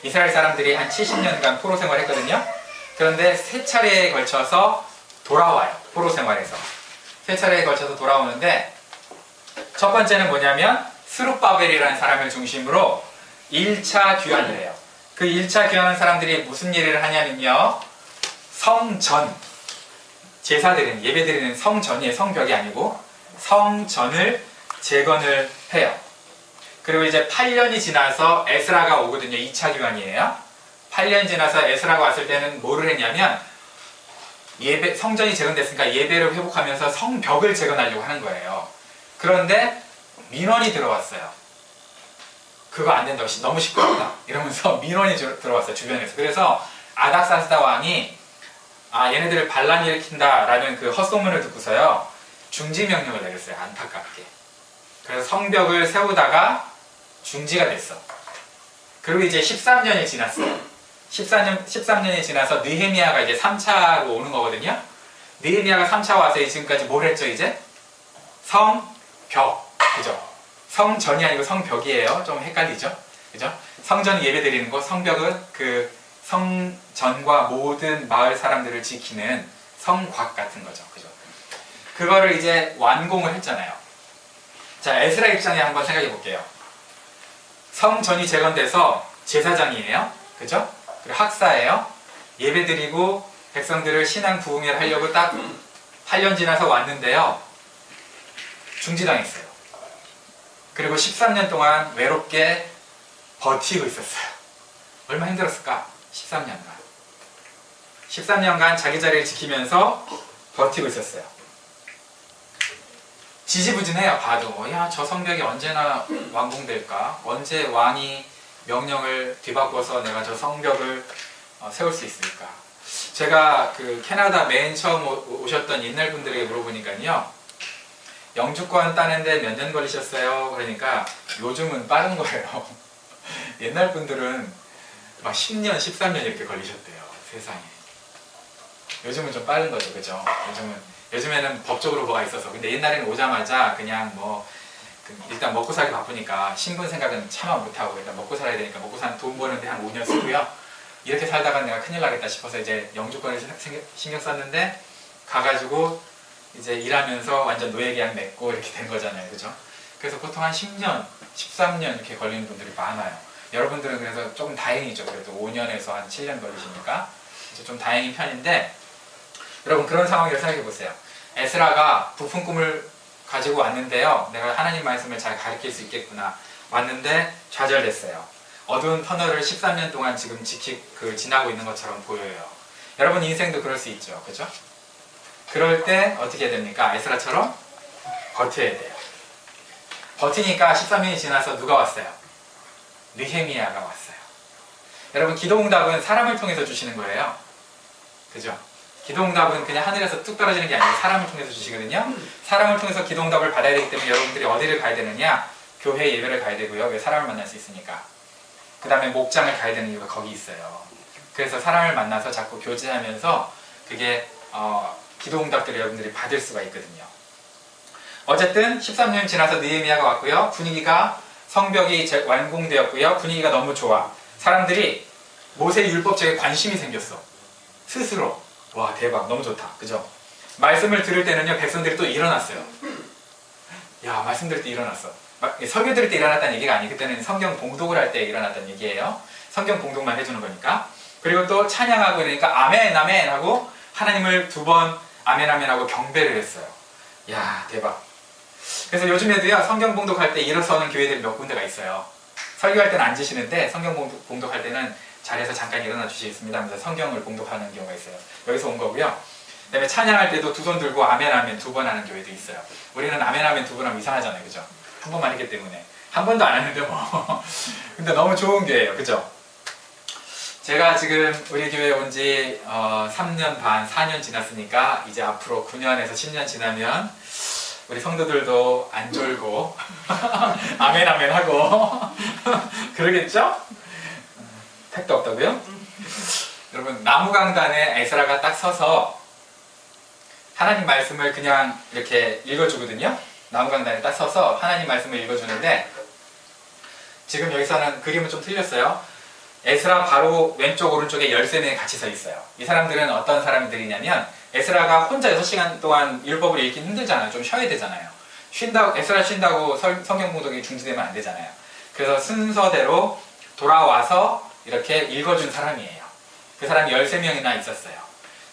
이스라엘 사람들이 한 70년간 포로 생활했거든요. 그런데 세 차례에 걸쳐서 돌아와요. 포로 생활에서. 세 차례에 걸쳐서 돌아오는데 첫 번째는 뭐냐면 스룹바벨이라는 사람을 중심으로 1차 귀환을 해요. 그 1차 귀환한 사람들이 무슨 일을 하냐면요. 성전, 제사드리는, 예배드리는 성전이에요. 성벽이 아니고 성전을 재건을 해요. 그리고 이제 8년이 지나서 에스라가 오거든요. 2차 귀환이에요. 8년 지나서 에스라가 왔을 때는 뭐를 했냐면 예배, 성전이 재건됐으니까 예배를 회복하면서 성벽을 재건하려고 하는 거예요. 그런데 민원이 들어왔어요. 그거 안 된다고, 너무 시끄럽다 이러면서 민원이 들어왔어요. 주변에서. 그래서 아닥사스다 왕이 얘네들을 반란을 일으킨다 라는 그 헛소문을 듣고서요 중지명령을 내렸어요. 안타깝게. 그래서 성벽을 세우다가 중지가 됐어. 그리고 이제 13년이 지났어요. 13년이 지나서 느헤미야가 이제 3차로 오는 거거든요. 느헤미야가 3차 와서 지금까지 뭘 했죠, 이제? 성벽. 그죠? 성전이 아니고 성벽이에요. 좀 헷갈리죠? 그죠? 성전은 예배 드리는 거, 성벽은 그 성전과 모든 마을 사람들을 지키는 성곽 같은 거죠. 그죠? 그거를 이제 완공을 했잖아요. 자, 에스라 입장에 한번 생각해 볼게요. 성전이 재건돼서 제사장이에요. 그죠? 그리고 학사예요. 예배 드리고 백성들을 신앙 부흥을 하려고 딱 8년 지나서 왔는데요. 중지당했어요. 그리고 13년 동안 외롭게 버티고 있었어요. 얼마나 힘들었을까? 13년간. 13년간 자기 자리를 지키면서 버티고 있었어요. 지지부진해요. 봐도 야, 저 성벽이 언제나 완공될까? 언제 왕이 명령을 뒤바꿔서 내가 저 성벽을 세울 수 있을까? 제가 그 캐나다 맨 처음 오셨던 옛날 분들에게 물어보니까요, 영주권 따는데 몇 년 걸리셨어요? 그러니까 요즘은 빠른 거예요. 옛날 분들은 막 10년, 13년 이렇게 걸리셨대요. 세상에. 요즘은 좀 빠른 거죠. 그죠? 요즘에는 법적으로 뭐가 있어서. 근데 옛날에는 오자마자 그냥 뭐 일단 먹고 살기 바쁘니까 신분 생각은 차마 못하고 일단 먹고 살아야 되니까 먹고 사는 돈 버는데 한 5년 쓰고요. 이렇게 살다가 내가 큰일 나겠다 싶어서 이제 영주권을 신경 썼는데 가가지고 이제 일하면서 완전 노예계약 맺고 이렇게 된 거잖아요. 그죠? 그래서 보통 한 10년, 13년 이렇게 걸리는 분들이 많아요. 여러분들은 그래서 조금 다행이죠. 그래도 5년에서 한 7년 걸리시니까 이제 좀 다행인 편인데, 여러분 그런 상황을 생각해 보세요. 에스라가 부푼 꿈을 가지고 왔는데요. 내가 하나님 말씀을 잘 가르칠 수 있겠구나. 왔는데 좌절됐어요. 어두운 터널을 13년 동안 지금 지나고 있는 것처럼 보여요. 여러분 인생도 그럴 수 있죠. 그죠? 그럴 때 어떻게 해야 됩니까? 에스라처럼 버텨야 돼요. 버티니까 13년이 지나서 누가 왔어요? 느헤미야가 왔어요. 여러분 기도응답은 사람을 통해서 주시는 거예요. 그죠? 기도응답은 그냥 하늘에서 뚝 떨어지는 게 아니고 사람을 통해서 주시거든요. 사람을 통해서 기도응답을 받아야 되기 때문에 여러분들이 어디를 가야 되느냐? 교회 예배를 가야 되고요. 왜? 사람을 만날 수 있으니까. 그 다음에 목장을 가야 되는 이유가 거기 있어요. 그래서 사람을 만나서 자꾸 교제하면서 그게 기도응답들을 여러분들이 받을 수가 있거든요. 어쨌든 13년 지나서 느헤미야가 왔고요. 분위기가 성벽이 완공되었고요. 분위기가 너무 좋아. 사람들이 모세 율법책에 관심이 생겼어. 스스로. 와, 대박, 너무 좋다. 그죠? 말씀을 들을 때는요, 백성들이 또 일어났어요. 야, 말씀 들을 때 일어났어. 설교 들을 때 일어났다는 얘기가 아니고, 그때는 성경 봉독을 할 때 일어났다는 얘기예요. 성경 봉독만 해주는 거니까. 그리고 또 찬양하고 그러니까 아멘, 아멘 하고 하나님을 2번 아멘, 아멘 하고 경배를 했어요. 야, 대박. 그래서 요즘에도요, 성경 봉독할 때 일어서는 교회들이 몇 군데가 있어요. 설교할 때는 앉으시는데 성경 봉독할 때는 자리에서 잠깐 일어나 주시겠습니다 하면서 성경을 봉독하는 경우가 있어요. 여기서 온 거고요. 그 다음에 찬양할 때도 2손 들고 아멘 아멘 2번 하는 교회도 있어요. 우리는 아멘 아멘 2번 하면 이상하잖아요. 그죠? 한 번만 했기 때문에. 한 번도 안 했는데 뭐. 근데 너무 좋은 교회예요. 그죠? 제가 지금 우리 교회에 온 지 3년 반, 4년 지났으니까 이제 앞으로 9년에서 10년 지나면 우리 성도들도 안 졸고 아멘 아멘 하고 그러겠죠? 택도 없다고요? 여러분 나무강단에 에스라가 딱 서서 하나님 말씀을 그냥 이렇게 읽어주거든요. 나무강단에 딱 서서 하나님 말씀을 읽어주는데 지금 여기서는 그림은 좀 틀렸어요. 에스라 바로 왼쪽 오른쪽에 13명이 같이 서 있어요. 이 사람들은 어떤 사람들이냐면 에스라가 혼자 6시간 동안 율법을 읽기 힘들잖아요. 좀 쉬어야 되잖아요. 에스라 쉰다고 성경 공독이 중지되면 안 되잖아요. 그래서 순서대로 돌아와서 이렇게 읽어준 사람이에요. 그 사람이 13명이나 있었어요.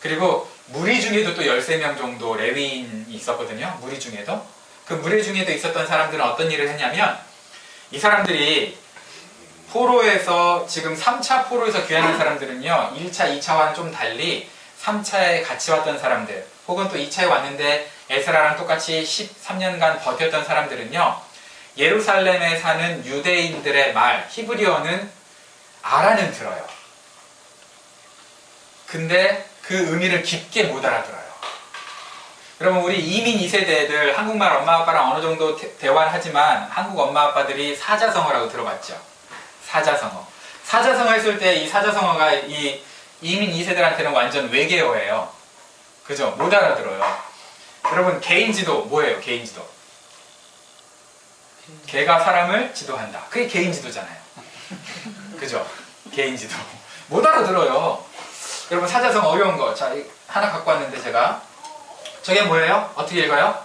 그리고 무리 중에도 또 13명 정도 레위인이 있었거든요. 무리 중에도. 그 무리 중에도 있었던 사람들은 어떤 일을 했냐면 이 사람들이 포로에서 지금 3차 포로에서 귀환한 사람들은요 1차, 2차와는 좀 달리 3차에 같이 왔던 사람들 혹은 또 2차에 왔는데 에스라랑 똑같이 13년간 버텼던 사람들은요 예루살렘에 사는 유대인들의 말 히브리어는 알아는 들어요. 근데 그 의미를 깊게 못 알아들어요. 여러분 우리 이민 2세대들 한국말 엄마 아빠랑 어느 정도 대화는 하지만 한국 엄마 아빠들이 사자성어라고 들어봤죠. 사자성어. 사자성어 했을 때 이 사자성어가 이 이민 2세들한테는 완전 외계어예요. 그죠? 못 알아들어요. 여러분 개인지도 뭐예요? 개인지도. 개가 사람을 지도한다. 그게 개인지도잖아요. 그죠? 개인지도. 못 알아들어요. 여러분 사자성어 어려운 거. 자, 하나 갖고 왔는데 제가. 저게 뭐예요? 어떻게 읽어요?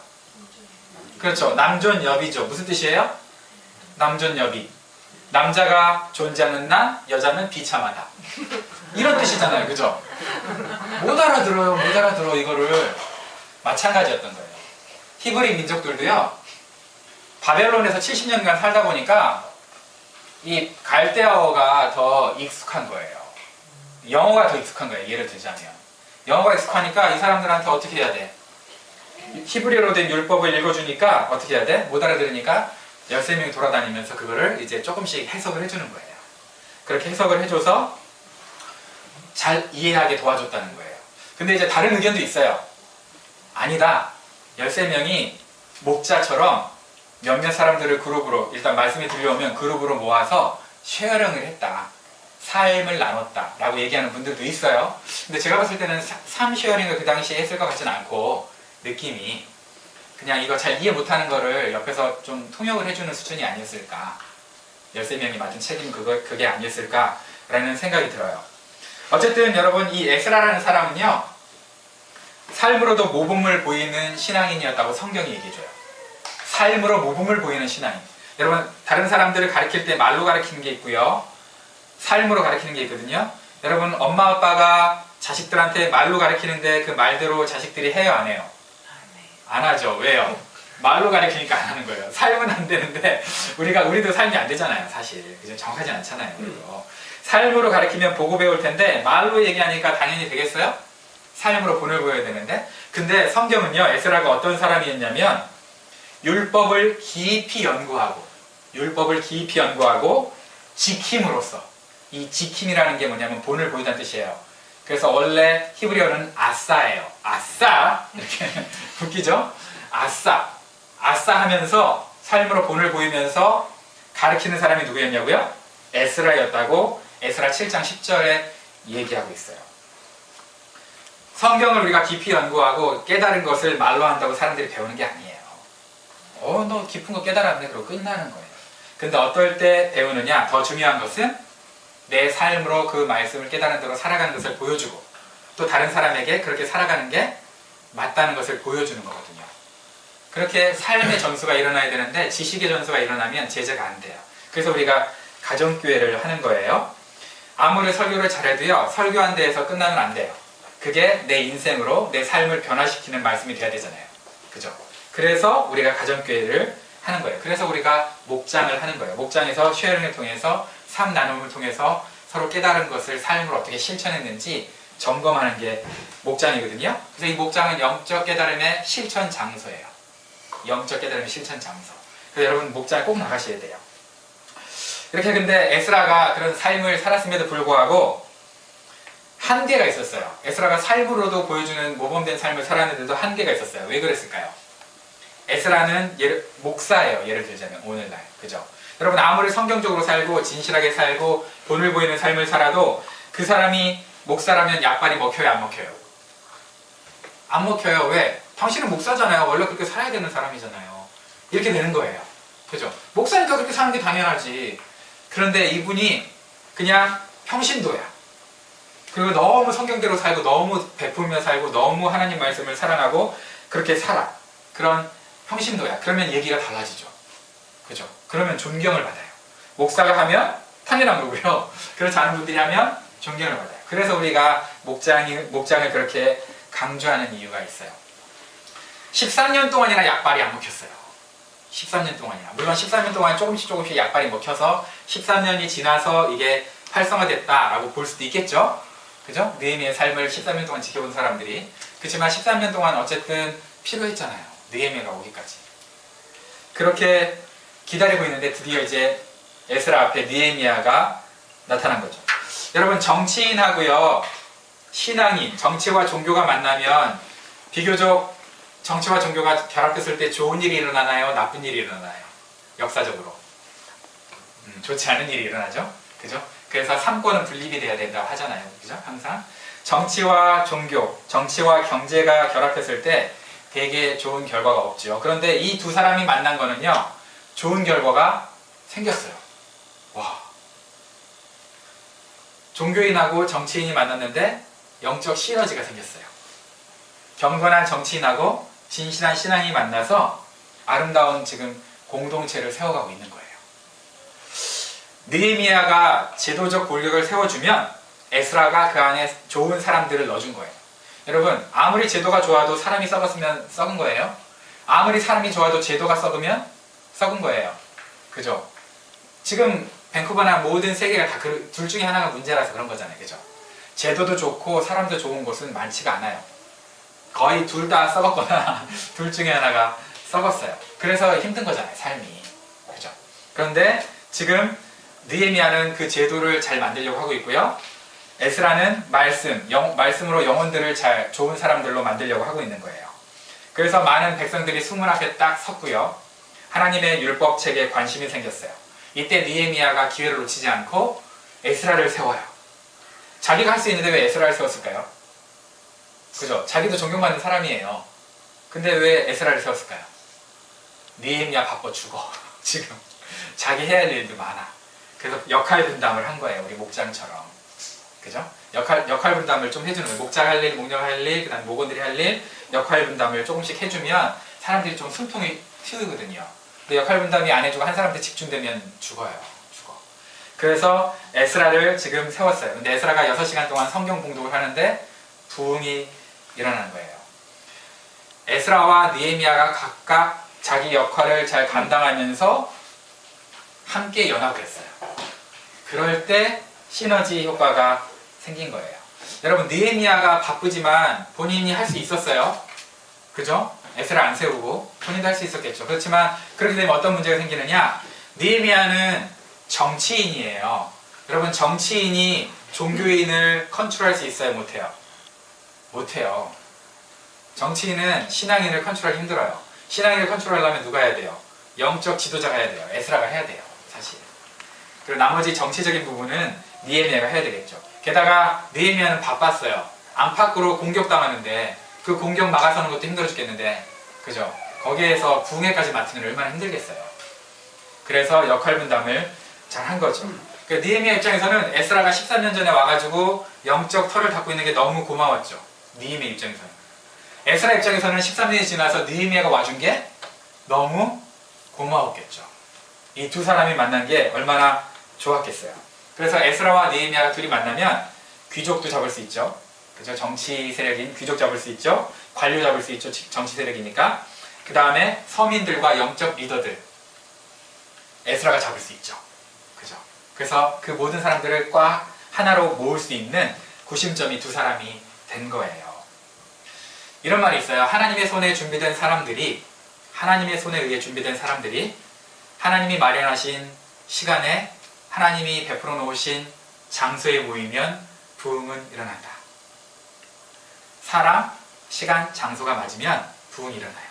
그렇죠. 남존여비죠. 무슨 뜻이에요? 남존여비. 남자가 존재하는 난, 여자는 비참하다. 이런 뜻이잖아요. 그죠? 못 알아들어요. 못 알아들어 이거를. 마찬가지였던 거예요. 히브리 민족들도요. 바벨론에서 70년간 살다 보니까 이 갈대아어가 더 익숙한 거예요. 영어가 더 익숙한 거예요. 예를 들자면. 영어가 익숙하니까 이 사람들한테 어떻게 해야 돼? 히브리어로 된 율법을 읽어주니까 어떻게 해야 돼? 못 알아들으니까 13명이 돌아다니면서 그거를 이제 조금씩 해석을 해주는 거예요. 그렇게 해석을 해줘서 잘 이해하게 도와줬다는 거예요. 근데 이제 다른 의견도 있어요. 아니다. 13명이 목자처럼 몇몇 사람들을 그룹으로 일단 말씀이 들려오면 그룹으로 모아서 쉐어링을 했다. 삶을 나눴다. 라고 얘기하는 분들도 있어요. 근데 제가 봤을 때는 삶 쉐어링을 그 당시에 했을 것 같지는 않고 느낌이 그냥 이거 잘 이해 못하는 거를 옆에서 좀 통역을 해주는 수준이 아니었을까. 13명이 맡은 책임 그게 아니었을까라는 생각이 들어요. 어쨌든 여러분 이 에스라라는 사람은요. 삶으로도 모범을 보이는 신앙인이었다고 성경이 얘기해줘요. 삶으로 모범을 보이는 신앙인. 여러분 다른 사람들을 가르칠 때 말로 가르치는 게 있고요. 삶으로 가르치는 게 있거든요. 여러분 엄마 아빠가 자식들한테 말로 가르치는데 그 말대로 자식들이 해요 안 해요? 안 하죠. 왜요? 말로 가르치니까 안 하는 거예요. 삶은 안 되는데 우리도 삶이 안 되잖아요. 사실 그죠? 정확하지 않잖아요. 그리고 삶으로 가르치면 보고 배울 텐데 말로 얘기하니까 당연히 되겠어요? 삶으로 본을 보여야 되는데 근데 성경은요. 에스라가 어떤 사람이었냐면 율법을 깊이 연구하고 지킴으로써 이 지킴이라는 게 뭐냐면 본을 보이다는 뜻이에요. 그래서 원래 히브리어는 아싸예요. 아싸! 이렇게 웃기죠? 아싸 하면서 삶으로 본을 보이면서 가르치는 사람이 누구였냐고요? 에스라였다고 에스라 7장 10절에 얘기하고 있어요. 성경을 우리가 깊이 연구하고 깨달은 것을 말로 한다고 사람들이 배우는 게 아니에요. 너 깊은 거 깨달았네. 그러고 끝나는 거예요. 근데 어떨 때 배우느냐? 더 중요한 것은 내 삶으로 그 말씀을 깨달은 대로 살아가는 것을 보여주고 또 다른 사람에게 그렇게 살아가는 게 맞다는 것을 보여주는 거거든요. 그렇게 삶의 전수가 일어나야 되는데 지식의 전수가 일어나면 제자가 안 돼요. 그래서 우리가 가정교회를 하는 거예요. 아무리 설교를 잘해도요. 설교한 데에서 끝나면 안 돼요. 그게 내 인생으로 내 삶을 변화시키는 말씀이 돼야 되잖아요. 그죠? 그래서 우리가 가정교회를 하는 거예요. 그래서 우리가 목장을 하는 거예요. 목장에서 쉐어링을 통해서 삶 나눔을 통해서 서로 깨달은 것을 삶으로 어떻게 실천했는지 점검하는 게 목장이거든요. 그래서 이 목장은 영적 깨달음의 실천 장소예요. 영적 깨달음의 실천 장소. 그래서 여러분 목장에 꼭 나가셔야 돼요. 이렇게 근데 에스라가 그런 삶을 살았음에도 불구하고 한계가 있었어요. 에스라가 삶으로도 보여주는 모범된 삶을 살았는데도 한계가 있었어요. 왜 그랬을까요? 에스라는 목사예요. 예를 들자면 오늘날. 그죠? 여러분 아무리 성경적으로 살고 진실하게 살고 본을 보이는 삶을 살아도 그 사람이 목사라면 약발이 먹혀요? 안 먹혀요? 안 먹혀요. 왜? 당신은 목사잖아요. 원래 그렇게 살아야 되는 사람이잖아요. 이렇게 되는 거예요. 그죠? 목사니까 그렇게 사는 게 당연하지. 그런데 이분이 그냥 평신도야. 그리고 너무 성경대로 살고 너무 베풀며 살고 너무 하나님 말씀을 사랑하고 그렇게 살아. 그런 평신도야. 그러면 얘기가 달라지죠. 그죠? 그러면 존경을 받아요. 목사가 하면 당연한 거고요. 그렇지 않은 분들이 하면 존경을 받아요. 그래서 우리가 목장을 그렇게 강조하는 이유가 있어요. 13년 동안이나 약발이 안 먹혔어요. 13년 동안이나. 물론 13년 동안 조금씩 약발이 먹혀서 13년이 지나서 이게 활성화됐다라고 볼 수도 있겠죠. 그죠? 느헤미야의 삶을 13년 동안 지켜본 사람들이. 그렇지만 13년 동안 어쨌든 필요했잖아요. 느헤미야가 오기까지. 그렇게 기다리고 있는데 드디어 이제 에스라 앞에 느헤미야가 나타난 거죠. 여러분, 정치인하고요, 신앙인, 정치와 종교가 만나면 비교적 정치와 종교가 결합됐을 때 좋은 일이 일어나나요? 나쁜 일이 일어나요? 역사적으로. 좋지 않은 일이 일어나죠? 그죠? 그래서 삼권은 분립이 돼야 된다고 하잖아요. 그죠? 항상. 정치와 종교, 정치와 경제가 결합했을 때 되게 좋은 결과가 없죠. 그런데 이 두 사람이 만난 거는요, 좋은 결과가 생겼어요. 와. 종교인하고 정치인이 만났는데 영적 시너지가 생겼어요. 경건한 정치인하고 진실한 신앙이 만나서 아름다운 지금 공동체를 세워가고 있는 거예요. 느헤미야가 제도적 권력을 세워주면 에스라가 그 안에 좋은 사람들을 넣어준 거예요. 여러분, 아무리 제도가 좋아도 사람이 썩었으면 썩은 거예요. 아무리 사람이 좋아도 제도가 썩으면 썩은 거예요. 그죠? 지금 밴쿠버나 모든 세계가 다 둘 중에 하나가 문제라서 그런 거잖아요. 그죠? 제도도 좋고 사람도 좋은 곳은 많지가 않아요. 거의 둘 다 썩었거나 둘 중에 하나가 썩었어요. 그래서 힘든 거잖아요, 삶이. 그죠? 그런데 지금 느헤미야는 그 제도를 잘 만들려고 하고 있고요. 에스라는 말씀으로 영혼들을 잘 좋은 사람들로 만들려고 하고 있는 거예요. 그래서 많은 백성들이 수문 앞에 딱 섰고요. 하나님의 율법 책에 관심이 생겼어요. 이때 느헤미야가 기회를 놓치지 않고 에스라를 세워요. 자기가 할 수 있는데 왜 에스라를 세웠을까요? 그죠? 자기도 존경받는 사람이에요. 근데 왜 에스라를 세웠을까요? 느헤미야 바빠 죽어. 지금 자기 해야 할 일도 많아. 그래서 역할 분담을 한 거예요. 우리 목장처럼. 그죠? 역할 분담을 좀 해주는 거예요. 목장 할 일, 목녀 할 일, 그 다음 목원들이 할 일, 역할 분담을 조금씩 해주면 사람들이 좀 숨통이 튀거든요. 근데 역할 분담이 안 해주고 한 사람한테 집중되면 죽어요. 죽어. 그래서 에스라를 지금 세웠어요. 근데 에스라가 6시간 동안 성경 공독을 하는데 부흥이 일어나는 거예요. 에스라와 느헤미야가 각각 자기 역할을 잘 감당하면서 함께 연합을 했어요. 그럴 때 시너지 효과가 생긴 거예요. 여러분, 느헤미야가 바쁘지만 본인이 할 수 있었어요. 그죠? 에스라 안 세우고 본인도 할 수 있었겠죠. 그렇지만 그렇게 되면 어떤 문제가 생기느냐? 느헤미야는 정치인이에요. 여러분, 정치인이 종교인을 컨트롤할 수 있어요? 못해요? 못해요. 정치인은 신앙인을 컨트롤하기 힘들어요. 신앙인을 컨트롤하려면 누가 해야 돼요? 영적 지도자가 해야 돼요. 에스라가 해야 돼요. 사실. 그리고 나머지 정치적인 부분은 느헤미야가 해야 되겠죠. 게다가 느헤미야는 바빴어요. 안팎으로 공격당하는데 그 공격 막아서는 것도 힘들어 죽겠는데, 그죠? 거기에서 부흥회까지 맡으면 얼마나 힘들겠어요. 그래서 역할 분담을 잘 한 거죠. 그러니까 느헤미야 입장에서는 에스라가 13년 전에 와가지고 영적 털을 닦고 있는 게 너무 고마웠죠. 느헤미야 입장에서는. 에스라 입장에서는 13년이 지나서 느헤미야가 와준 게 너무 고마웠겠죠. 이 두 사람이 만난 게 얼마나 좋았겠어요. 그래서 에스라와 느헤미야가 둘이 만나면 귀족도 잡을 수 있죠. 그죠? 정치 세력인 귀족 잡을 수 있죠. 관료 잡을 수 있죠. 정치 세력이니까. 그 다음에 서민들과 영적 리더들 에스라가 잡을 수 있죠. 그죠? 그래서 그 모든 사람들을 꽉 하나로 모을 수 있는 구심점이 두 사람이 된 거예요. 이런 말이 있어요. 하나님의 손에 준비된 사람들이, 하나님의 손에 의해 준비된 사람들이 하나님이 마련하신 시간에 하나님이 베풀어 놓으신 장소에 모이면 부흥은 일어난다. 사람, 시간, 장소가 맞으면 부흥이 일어나요.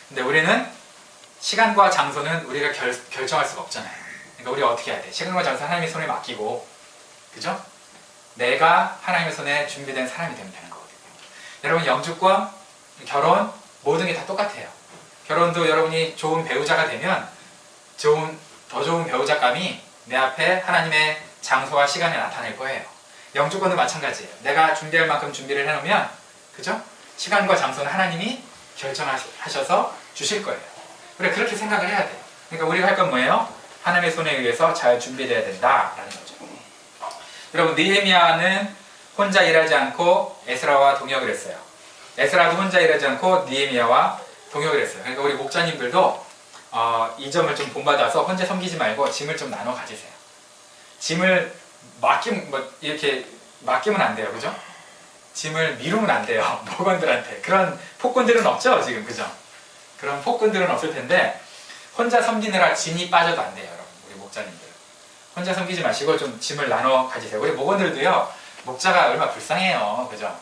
근데 우리는 시간과 장소는 우리가 결정할 수가 없잖아요. 그러니까 우리가 어떻게 해야 돼? 시간과 장소 하나님의 손에 맡기고, 그죠? 내가 하나님의 손에 준비된 사람이 되면 되는 거거든요. 여러분, 영주권, 결혼, 모든 게 다 똑같아요. 결혼도 여러분이 좋은 배우자가 되면 더 좋은 배우자감이 내 앞에 하나님의 장소와 시간에 나타낼 거예요. 영주권도 마찬가지예요. 내가 준비할 만큼 준비를 해놓으면, 그죠? 시간과 장소는 하나님이 결정하셔서 주실 거예요. 그래, 그렇게 생각을 해야 돼요. 그러니까 우리가 할 건 뭐예요? 하나님의 손에 의해서 잘 준비되어야 된다라는 거죠. 여러분, 느헤미야는 혼자 일하지 않고 에스라와 동역을 했어요. 에스라도 혼자 일하지 않고 느헤미야와 동역을 했어요. 그러니까 우리 목자님들도 이 점을 좀 본받아서 혼자 섬기지 말고 짐을 좀 나눠 가지세요. 짐을 이렇게 맡기면 안 돼요. 그죠? 짐을 미루면 안 돼요. 목원들한테. 그런 폭군들은 없죠, 지금. 그죠? 그런 폭군들은 없을 텐데, 혼자 섬기느라 짐이 빠져도 안 돼요, 여러분. 우리 목자님들. 혼자 섬기지 마시고 좀 짐을 나눠 가지세요. 우리 목원들도요, 목자가 얼마나 불쌍해요. 그죠?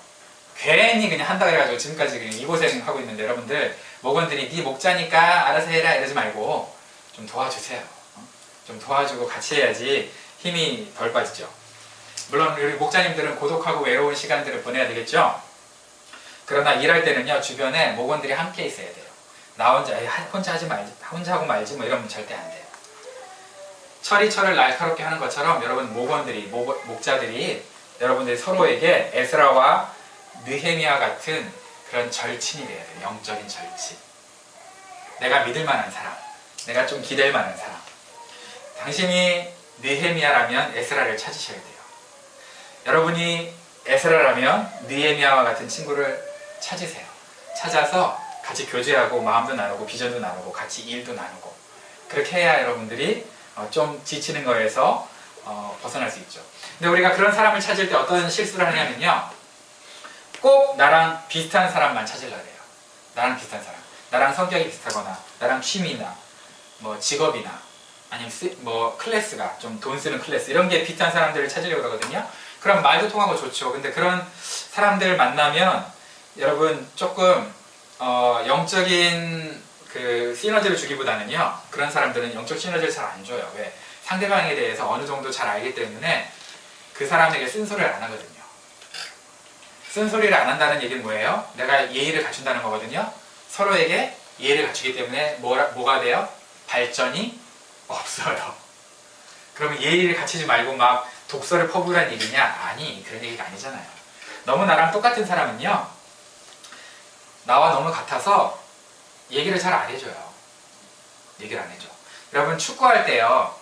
괜히 그냥 한다 그래가지고 지금까지 그냥 이 고생 하고 있는데, 여러분들, 목원들이 네 목자니까 알아서 해라 이러지 말고 좀 도와주세요. 좀 도와주고 같이 해야지 힘이 덜 빠지죠. 물론 우리 목자님들은 고독하고 외로운 시간들을 보내야 되겠죠. 그러나 일할 때는요, 주변에 목원들이 함께 있어야 돼요. 나 혼자 하지 말지, 혼자 하고 말지 뭐 이러면 절대 안 돼요. 철이 날카롭게 하는 것처럼 여러분 목자들이 여러분들이 서로에게 에스라와 느헤미야 같은 그런 절친이 돼야 돼요. 영적인 절친. 내가 믿을 만한 사람, 내가 좀 기댈 만한 사람. 당신이 느헤미야라면 에스라를 찾으셔야 돼요. 여러분이 에스라라면 느헤미야와 같은 친구를 찾으세요. 찾아서 같이 교제하고 마음도 나누고 비전도 나누고 같이 일도 나누고, 그렇게 해야 여러분들이 좀 지치는 거에서 벗어날 수 있죠. 근데 우리가 그런 사람을 찾을 때 어떤 실수를 하냐면요, 꼭 나랑 비슷한 사람만 찾으려고 해요. 나랑 비슷한 사람, 나랑 성격이 비슷하거나 나랑 취미나 뭐 직업이나 아니면 뭐 클래스가 좀 돈 쓰는 클래스, 이런 게 비슷한 사람들을 찾으려고 그러거든요. 그럼 말도 통하고 좋죠. 근데 그런 사람들 만나면 여러분 조금 영적인 그 시너지를 주기보다는요, 그런 사람들은 영적 시너지를 잘 안 줘요. 왜? 상대방에 대해서 어느 정도 잘 알기 때문에 그 사람에게 쓴소리를 안 하거든요. 쓴소리를 안 한다는 얘기는 뭐예요? 내가 예의를 갖춘다는 거거든요. 서로에게 예의를 갖추기 때문에 뭐가 돼요? 발전이 없어요. 그러면 예의를 갖추지 말고 막 독서를 퍼부으란 얘기냐? 아니, 그런 얘기가 아니잖아요. 너무 나랑 똑같은 사람은요, 나와 너무 같아서 얘기를 잘 안 해줘요. 얘기를 안 해줘. 여러분, 축구할 때요,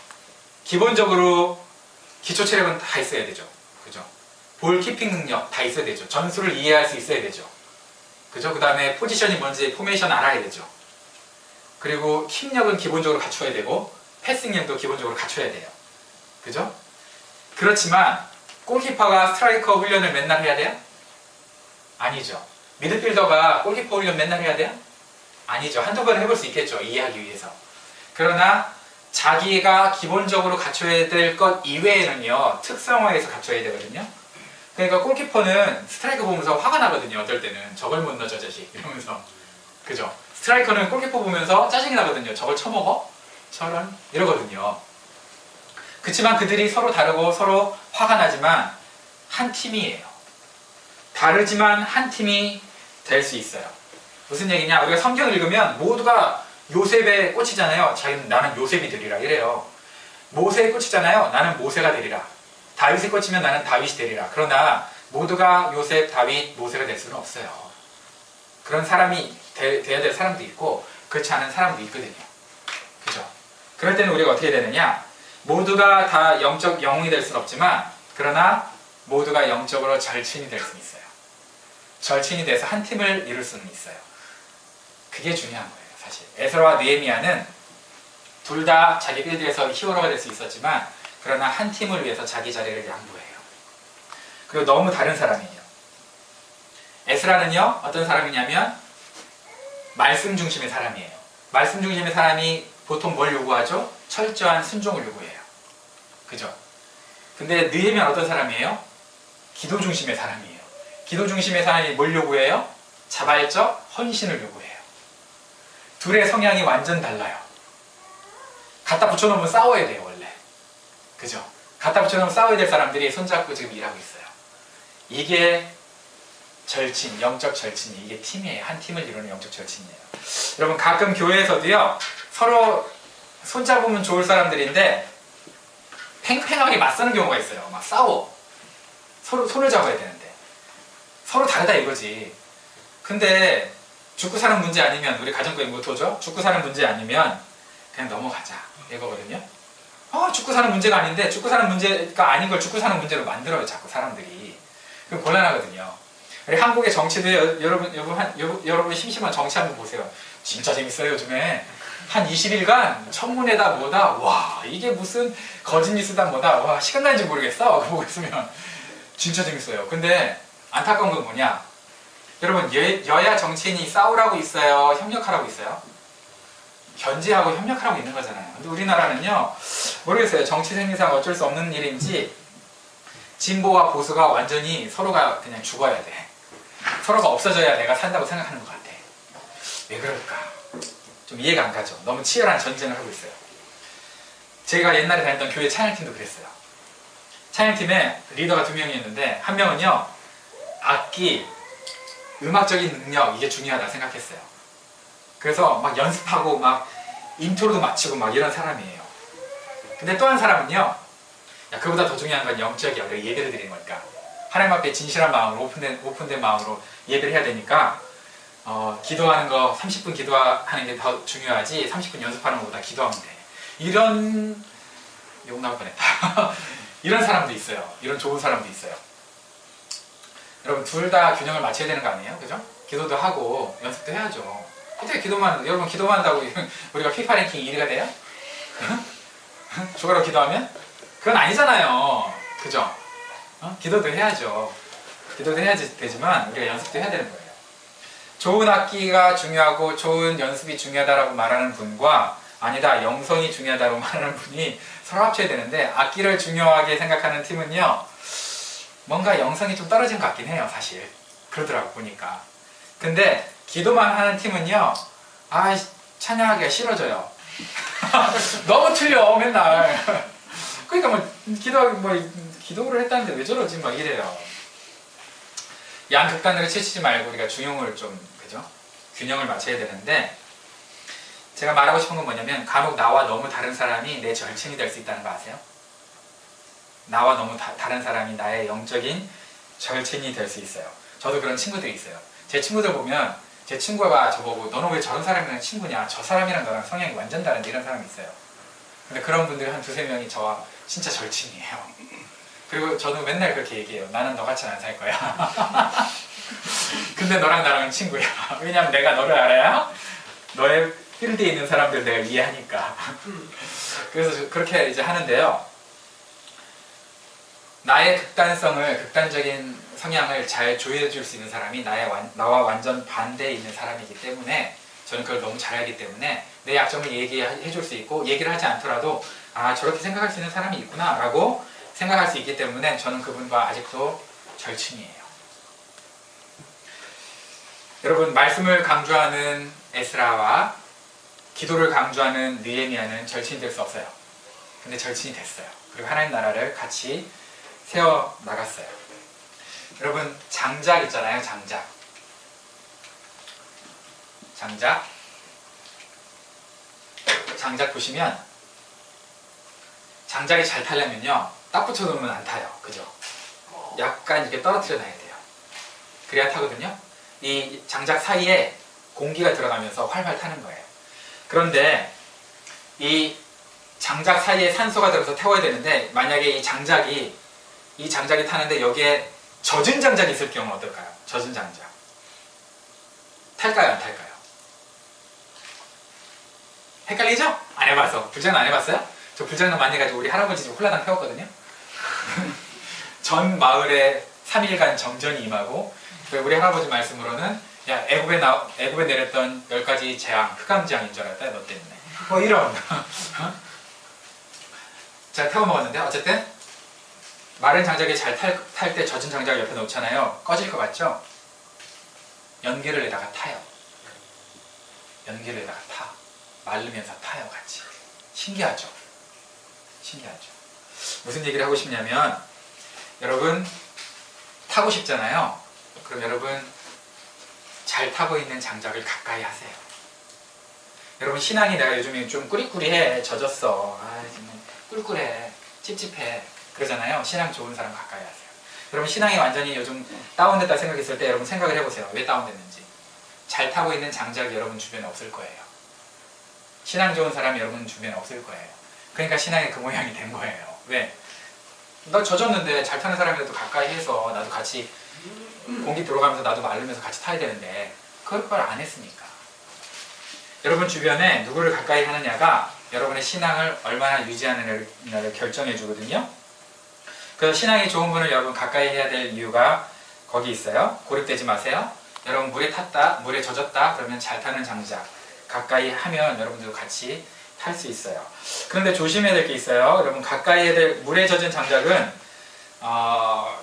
기본적으로 기초 체력은 다 있어야 되죠. 그죠? 볼 키핑 능력 다 있어야 되죠. 전술을 이해할 수 있어야 되죠. 그죠? 그 다음에 포지션이 뭔지 포메이션 알아야 되죠. 그리고 킥력은 기본적으로 갖춰야 되고 패싱력도 기본적으로 갖춰야 돼요. 그죠? 그렇지만 골키퍼가 스트라이커 훈련을 맨날 해야 돼요? 아니죠. 미드필더가 골키퍼 훈련 맨날 해야 돼요? 아니죠. 한두 번 해볼 수 있겠죠. 이해하기 위해서. 그러나 자기가 기본적으로 갖춰야 될 것 이외에는요, 특성화해서 갖춰야 되거든요. 그러니까 골키퍼는 스트라이커 보면서 화가 나거든요. 어떨 때는 저걸 못 넣어 저 자식 이러면서. 그죠? 스트라이커는 골키퍼 보면서 짜증이 나거든요. 저걸 쳐먹어? 저런? 이러거든요. 그렇지만 그들이 서로 다르고 서로 화가 나지만 한 팀이에요. 다르지만 한 팀이 될 수 있어요. 무슨 얘기냐? 우리가 성경을 읽으면 모두가 요셉에 꽂히잖아요. 나는 요셉이 되리라 이래요. 모세에 꽂히잖아요. 나는 모세가 되리라. 다윗에 꽂히면 나는 다윗이 되리라. 그러나 모두가 요셉, 다윗, 모세가 될 수는 없어요. 그런 사람이 돼야 될 사람도 있고 그렇지 않은 사람도 있거든요. 그죠? 그럴 때는 우리가 어떻게 되느냐? 모두가 다 영적 영웅이 될 수는 없지만, 그러나 모두가 영적으로 절친이 될 수는 있어요. 절친이 돼서 한 팀을 이룰 수는 있어요. 그게 중요한 거예요, 사실. 에스라와 느헤미야는 둘 다 자기 필드에서 히어로가 될 수 있었지만, 그러나 한 팀을 위해서 자기 자리를 양보해요. 그리고 너무 다른 사람이에요. 에스라는요, 어떤 사람이냐면 말씀 중심의 사람이에요. 말씀 중심의 사람이 보통 뭘 요구하죠? 철저한 순종을 요구해요. 그죠? 근데 느헤미야는 어떤 사람이에요? 기도 중심의 사람이에요. 기도 중심의 사람이 뭘 요구해요? 자발적 헌신을 요구해요. 둘의 성향이 완전 달라요. 갖다 붙여놓으면 싸워야 돼요, 원래. 그죠? 갖다 붙여놓으면 싸워야 될 사람들이 손잡고 지금 일하고 있어요. 이게 절친, 영적 절친이, 이게 팀이에요. 한 팀을 이루는 영적 절친이에요. 여러분, 가끔 교회에서도요, 서로 손잡으면 좋을 사람들인데 팽팽하게 맞서는 경우가 있어요. 막 싸워. 서로 손을 잡아야 되는데. 서로 다르다 이거지. 근데 죽고 사는 문제 아니면, 우리 가정교육 모토죠? 죽고 사는 문제 아니면 그냥 넘어가자 이거거든요. 죽고 사는 문제가 아닌데 죽고 사는 문제가 아닌 걸 죽고 사는 문제로 만들어요 자꾸 사람들이. 그럼 곤란하거든요. 우리 한국의 정치도 여러분 심심한 정치 한번 보세요. 진짜 재밌어요 요즘에. 한 20일간 청문회다 뭐다, 와 이게 무슨 거짓 뉴스다 뭐다, 와 시간 가는지 모르겠어 그거 보고 있으면. 진짜 재밌어요. 근데 안타까운 건 뭐냐, 여러분 여야 정치인이 싸우라고 있어요, 협력하라고 있어요? 견제하고 협력하라고 있는 거잖아요. 근데 우리나라는요, 모르겠어요. 정치 생리상 어쩔 수 없는 일인지 진보와 보수가 완전히 서로가 그냥 죽어야 돼. 서로가 없어져야 내가 산다고 생각하는 것 같아. 왜 그럴까? 좀 이해가 안 가죠. 너무 치열한 전쟁을 하고 있어요. 제가 옛날에 다녔던 교회 찬양팀도 그랬어요. 찬양팀에 리더가 2명이었는데 한 명은요, 악기, 음악적인 능력, 이게 중요하다 생각했어요. 그래서 막 연습하고 막 인트로도 맞추고 막 이런 사람이에요. 근데 또 한 사람은요, 야, 그보다 더 중요한 건 영적이야. 우리가 예배를 드리는 거니까. 하나님 앞에 진실한 마음으로, 오픈된 마음으로 예배를 해야 되니까, 기도하는 거 30분 기도하는 게 더 중요하지 30분 연습하는 것보다 기도하면 돼. 이런, 욕 나올 뻔했다. 이런 사람도 있어요. 이런 좋은 사람도 있어요. 여러분 둘 다 균형을 맞춰야 되는 거 아니에요? 그죠? 기도도 하고 연습도 해야죠. 어떻게 여러분 기도만 한다고 우리가 피파 랭킹 1위가 돼요? 죽으라고 기도하면? 그건 아니잖아요. 그죠? 기도도 해야죠. 기도도 해야지 되지만 우리가 연습도 해야 되는 거예요. 좋은 악기가 중요하고 좋은 연습이 중요하다고 말하는 분과 아니다, 영성이 중요하다고 말하는 분이 서로 합쳐야 되는데, 악기를 중요하게 생각하는 팀은요, 뭔가 영성이 좀 떨어진 것 같긴 해요, 사실. 그러더라고, 보니까. 근데 기도만 하는 팀은요, 찬양하기가 싫어져요. 너무 틀려, 맨날. 그러니까 기도를 했다는데 왜 저러지? 막 이래요. 양극단으로 치치지 말고 우리가 중용을 좀, 그죠? 균형을 맞춰야 되는데, 제가 말하고 싶은 건 뭐냐면, 간혹 나와 너무 다른 사람이 내 절친이 될 수 있다는 거 아세요? 나와 너무 다른 사람이 나의 영적인 절친이 될 수 있어요. 저도 그런 친구들이 있어요. 제 친구들 보면 제 친구가 저보고 너는 왜 저런 사람이랑 친구냐, 저 사람이랑 너랑 성향이 완전 다른데, 이런 사람이 있어요. 근데 그런 분들이 한 2~3명이 저와 진짜 절친이에요. 그리고 저도 맨날 그렇게 얘기해요. 나는 너같이는 안 살 거야. 근데 너랑 나랑은 친구야. 왜냐면 내가 너를 알아야 너의 필드에 있는 사람들 내가 이해하니까. 그래서 그렇게 이제 하는데요, 나의 극단적인 성향을 잘 조율해 줄 수 있는 사람이 나와 완전 반대에 있는 사람이기 때문에, 저는 그걸 너무 잘 알기 때문에 내 약점을 얘기해 줄 수 있고, 얘기를 하지 않더라도 저렇게 생각할 수 있는 사람이 있구나 라고 생각할 수 있기 때문에 저는 그분과 아직도 절친이에요. 여러분, 말씀을 강조하는 에스라와 기도를 강조하는 느헤미야는 절친이 될 수 없어요. 근데 절친이 됐어요. 그리고 하나님 나라를 같이 세워 나갔어요. 여러분, 장작 있잖아요. 장작 보시면, 장작이 잘 타려면요, 딱 붙여놓으면 안 타요. 그죠? 약간 이렇게 떨어뜨려 놔야 돼요. 그래야 타거든요. 이 장작 사이에 공기가 들어가면서 활활 타는 거예요. 그런데 이 장작 사이에 산소가 들어서 태워야 되는데, 만약에 이 장작이 타는데 여기에 젖은 장작이 있을 경우는 어떨까요? 젖은 장작 탈까요, 안 탈까요? 헷갈리죠? 안 해봐서. 불장난 안 해봤어요? 저 불장난 많이 해가지고 우리 할아버지 집 홀라당 태웠거든요. 전 마을에 3일간 정전이 임하고, 우리 할아버지 말씀으로는 야, 애굽에 내렸던 10가지 재앙, 흑암재앙인 줄 알았다, 너 때문에. 뭐 이런. 제가 태워 먹었는데, 어쨌든 마른 장작이 잘 탈 때 젖은 장작을 옆에 놓잖아요. 꺼질 것 같죠? 연기를 내다가 타요. 연기를 내다가 타. 마르면서 타요, 같이. 신기하죠? 무슨 얘기를 하고 싶냐면, 여러분 타고 싶잖아요. 그럼 여러분 잘 타고 있는 장작을 가까이 하세요. 여러분, 신앙이 내가 요즘에 좀 꾸리꾸리해, 젖었어, 정말 꿀꿀해, 찝찝해. 그러잖아요. 신앙 좋은 사람 가까이 하세요. 여러분 신앙이 완전히 요즘 다운됐다 생각했을 때 여러분 생각을 해보세요. 왜 다운됐는지. 잘 타고 있는 장작이 여러분 주변에 없을 거예요. 신앙 좋은 사람이 여러분 주변에 없을 거예요. 그러니까 신앙이 그 모양이 된 거예요. 왜? 너 젖었는데 잘 타는 사람이라도 가까이 해서 나도 같이 공기 들어가면서 나도 마르면서 같이 타야 되는데 그걸 안 했으니까. 여러분 주변에 누구를 가까이 하느냐가 여러분의 신앙을 얼마나 유지하느냐를 결정해 주거든요. 그래서 신앙이 좋은 분을 여러분 가까이 해야 될 이유가 거기 있어요. 고립되지 마세요. 여러분 물에 탔다, 물에 젖었다 그러면 잘 타는 장작 가까이 하면 여러분들도 같이 탈 수 있어요. 그런데 조심해야 될 게 있어요. 여러분 가까이 해야 될 물에 젖은 장작은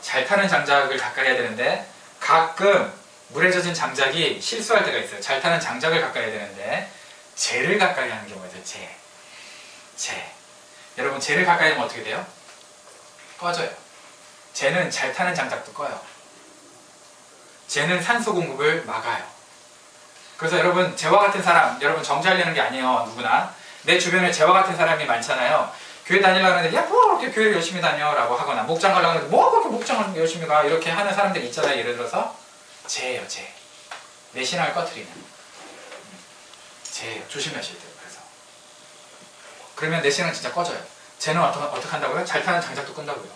잘 타는 장작을 가까이 해야 되는데 가끔 물에 젖은 장작이 실수할 때가 있어요. 잘 타는 장작을 가까이 해야 되는데 재를 가까이 하는 경우가 있어요. 재. 여러분 재를 가까이 하면 어떻게 돼요? 꺼져요. 재는 잘 타는 장작도 꺼요. 재는 산소 공급을 막아요. 그래서 여러분 재와 같은 사람, 여러분 정죄하려는 게 아니에요. 누구나. 내 주변에 재와 같은 사람이 많잖아요. 교회 다니려고 하는데 야 뭐 그렇게 교회를 열심히 다녀 라고 하거나 목장 가려고 하는데 뭐 그렇게 목장을 열심히 가 이렇게 하는 사람들이 있잖아요. 예를 들어서 재예요. 재. 내 신앙을 꺼트리는 재예요. 조심하셔야 돼요. 그래서 그러면 내 신앙은 진짜 꺼져요. 재는 어떻게 한다고요? 잘 타는 장작도 끈다고요.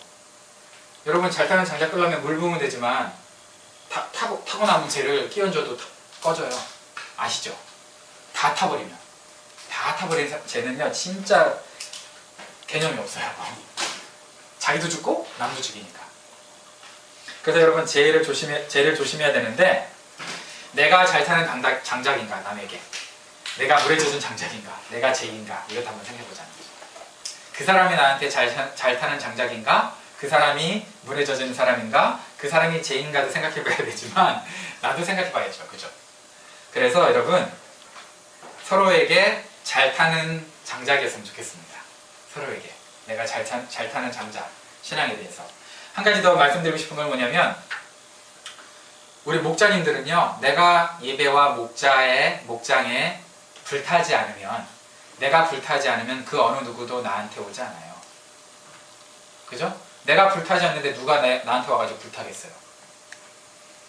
여러분 잘 타는 장작 끄려면 물 부으면 되지만 타고 남은 재를 끼얹어도 꺼져요. 아시죠? 다 타버리면. 다 타버린 재는요 진짜 개념이 없어요. 자기도 죽고 남도 죽이니까. 그래서 여러분 재를 조심해야 되는데 내가 잘 타는 장작인가 남에게, 내가 물에 젖은 장작인가, 내가 재인가 이것도 한번 생각해보자는 거죠. 그 사람이 나한테 잘 타는 장작인가, 그 사람이 물에 젖은 사람인가, 그 사람이 재인가도 생각해봐야 되지만 나도 생각해봐야죠. 그죠? 그래서 여러분 서로에게 잘 타는 장작이었으면 좋겠습니다. 서로에게 내가 잘 타는 장작, 신앙에 대해서. 한 가지 더 말씀드리고 싶은 건 뭐냐면 우리 목자님들은요 내가 예배와 목장에 불타지 않으면, 내가 불타지 않으면 그 어느 누구도 나한테 오지 않아요. 그죠? 내가 불타지 않는데 누가 나한테 와가지고 불타겠어요.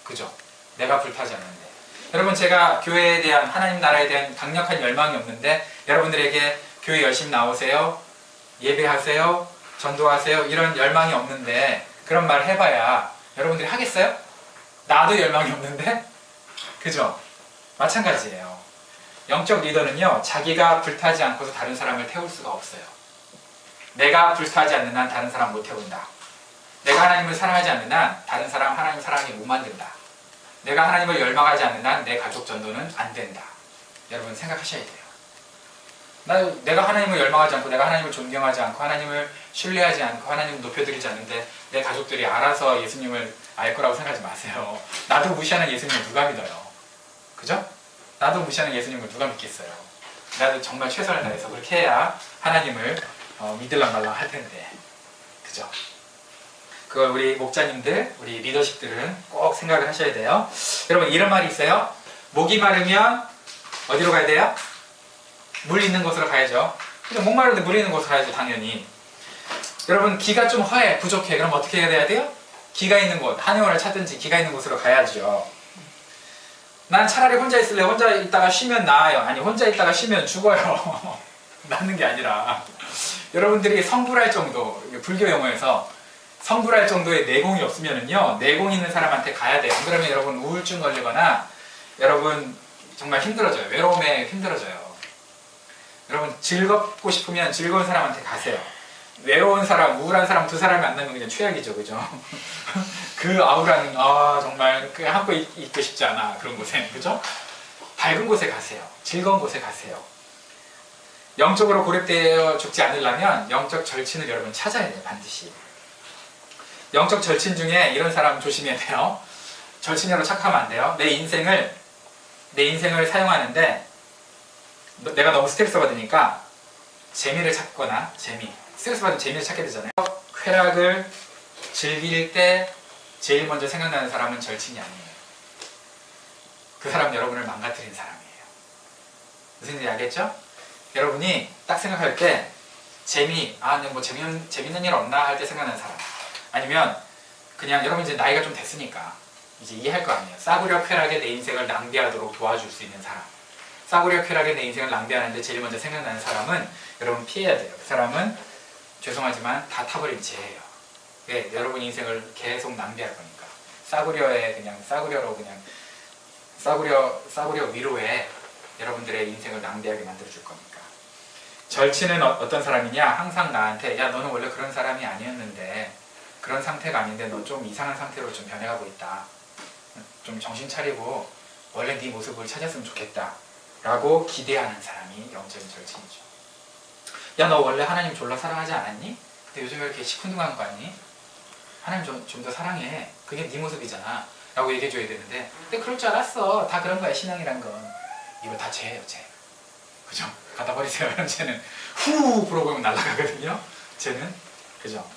그죠? 내가 불타지 않는데. 여러분 제가 교회에 대한, 하나님 나라에 대한 강력한 열망이 없는데 여러분들에게 교회 열심히 나오세요, 예배하세요, 전도하세요 이런 열망이 없는데 그런 말 해봐야 여러분들이 하겠어요? 나도 열망이 없는데? 그죠? 마찬가지예요. 영적 리더는요 자기가 불타지 않고서 다른 사람을 태울 수가 없어요. 내가 불타지 않는 한 다른 사람 못 태운다. 내가 하나님을 사랑하지 않는 한 다른 사람 하나님 사랑하게 못 만든다. 내가 하나님을 열망하지 않는 한 내 가족 전도는 안 된다. 여러분 생각하셔야 돼요. 내가 하나님을 열망하지 않고, 내가 하나님을 존경하지 않고, 하나님을 신뢰하지 않고, 하나님을 높여드리지 않는데 내 가족들이 알아서 예수님을 알 거라고 생각하지 마세요. 나도 무시하는 예수님을 누가 믿어요? 그죠? 나도 무시하는 예수님을 누가 믿겠어요? 나도 정말 최선을 다해서 그렇게 해야 하나님을 믿을랑 말랑 할 텐데. 그죠? 그걸 우리 목자님들, 우리 리더십들은 꼭 생각을 하셔야 돼요. 여러분 이런 말이 있어요. 목이 마르면 어디로 가야 돼요? 물 있는 곳으로 가야죠. 근데 목 마르는데 물 있는 곳으로 가야죠. 당연히. 여러분 기가 좀 허해, 부족해. 그럼 어떻게 해야 돼요? 기가 있는 곳, 한의원을 찾든지 기가 있는 곳으로 가야죠. 난 차라리 혼자 있을래. 혼자 있다가 쉬면 나아요. 아니 혼자 있다가 쉬면 죽어요. 낫는 게 아니라 여러분들이 성불할 정도, 불교 용어에서 성불할 정도의 내공이 없으면은요 내공 있는 사람한테 가야 돼요. 안 그러면 여러분 우울증 걸리거나 여러분 정말 힘들어져요. 외로움에 힘들어져요. 여러분 즐겁고 싶으면 즐거운 사람한테 가세요. 외로운 사람, 우울한 사람 두 사람이 만나면 그냥 최악이죠. 그죠? 그 아우라는 정말 그 한껏 있고 싶지 않아. 그런 곳에. 그죠? 밝은 곳에 가세요. 즐거운 곳에 가세요. 영적으로 고립되어 죽지 않으려면 영적 절친을 여러분 찾아야 돼요. 반드시. 영적 절친 중에 이런 사람 조심해야 돼요. 절친이라고 착하면 안 돼요. 내 인생을 사용하는데 내가 너무 스트레스 받으니까 재미를 찾거나, 스트레스 받으면 재미를 찾게 되잖아요. 쾌락을 즐길 때 제일 먼저 생각나는 사람은 절친이 아니에요. 그 사람은 여러분을 망가뜨린 사람이에요. 무슨 얘기 알겠죠? 여러분이 딱 생각할 때 뭐 재밌는 일 없나 할 때 생각나는 사람. 아니면 그냥 여러분 이제 나이가 좀 됐으니까 이제 이해할 거 아니에요. 싸구려 쾌락에 내 인생을 낭비하도록 도와줄 수 있는 사람. 싸구려 쾌락에 내 인생을 낭비하는데 제일 먼저 생각나는 사람은 여러분 피해야 돼요. 그 사람은 죄송하지만 다 타버린 죄예요. 왜? 여러분 인생을 계속 낭비할 거니까. 싸구려 위로에 여러분들의 인생을 낭비하게 만들어줄 거니까. 절친은 어떤 사람이냐? 항상 나한테 야 너는 원래 그런 사람이 아니었는데 그런 상태가 아닌데 너 좀 이상한 상태로 좀 변해가고 있다. 좀 정신 차리고 원래 네 모습을 찾았으면 좋겠다 라고 기대하는 사람이 영적인 절친이죠. 야 너 원래 하나님 졸라 사랑하지 않았니? 근데 요즘 왜 이렇게 시큰둥한 거 같니? 하나님 좀 더 사랑해. 그게 네 모습이잖아 라고 얘기해줘야 되는데 근데 그럴 줄 알았어. 다 그런 거야. 신앙이란 건. 이거 다 죄예요. 죄. 그죠? 갖다 버리세요. 죄는 후 불어보면 날아가거든요. 죄는. 그죠?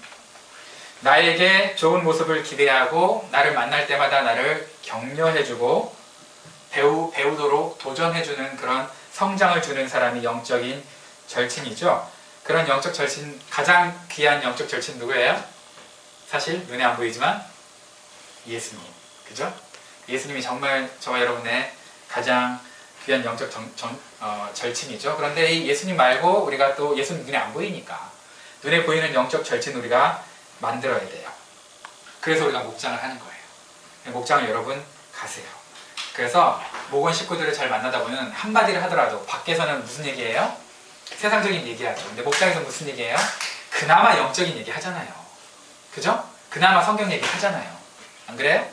나에게 좋은 모습을 기대하고 나를 만날 때마다 나를 격려해주고 배우도록 도전해주는 그런 성장을 주는 사람이 영적인 절친이죠. 그런 영적 절친, 가장 귀한 영적 절친 누구예요? 사실 눈에 안 보이지만 예수님. 그죠? 예수님이 정말 저와 여러분의 가장 귀한 영적 절친이죠. 그런데 이 예수님 말고 우리가 또 예수님 눈에 안 보이니까 눈에 보이는 영적 절친 우리가 만들어야 돼요. 그래서 우리가 목장을 하는 거예요. 목장을 여러분 가세요. 그래서 목원 식구들을 잘 만나다 보면 한마디를 하더라도 밖에서는 무슨 얘기예요? 세상적인 얘기하죠. 근데 목장에서 무슨 얘기예요? 그나마 영적인 얘기 하잖아요. 그죠? 그나마 성경 얘기 하잖아요. 안 그래요?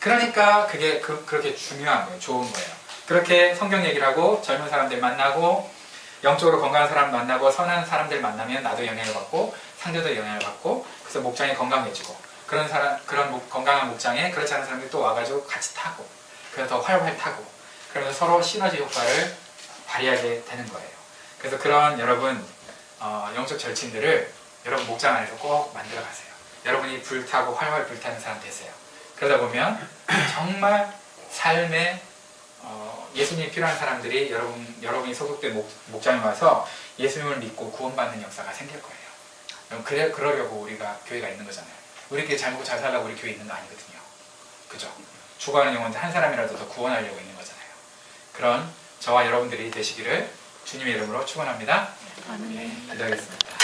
그러니까 그게 그렇게 중요한 거예요. 좋은 거예요. 그렇게 성경 얘기를 하고 젊은 사람들 만나고 영적으로 건강한 사람 만나고 선한 사람들 만나면 나도 영향을 받고 상대도 영향을 받고 그래서 목장이 건강해지고 그런 건강한 목장에 그렇지 않은 사람들이 또 와가지고 같이 타고 그래서 더 활활 타고 그러면서 서로 시너지 효과를 발휘하게 되는 거예요. 그래서 그런 여러분 영적 절친들을 여러분 목장 안에서 꼭 만들어 가세요. 여러분이 불타고 활활 불타는 사람 되세요. 그러다 보면 정말 삶에 예수님이 필요한 사람들이 여러분이 소속된 목장에 와서 예수님을 믿고 구원받는 역사가 생길 거예요. 그러려고 우리가 교회가 있는 거잖아요. 우리끼리 잘 먹고 잘 살라고 우리 교회 있는 거 아니거든요. 그죠? 죽어가는 영혼들 한 사람이라도 더 구원하려고 있는 거잖아요. 그런 저와 여러분들이 되시기를 주님의 이름으로 축원합니다. 네, 기도하겠습니다.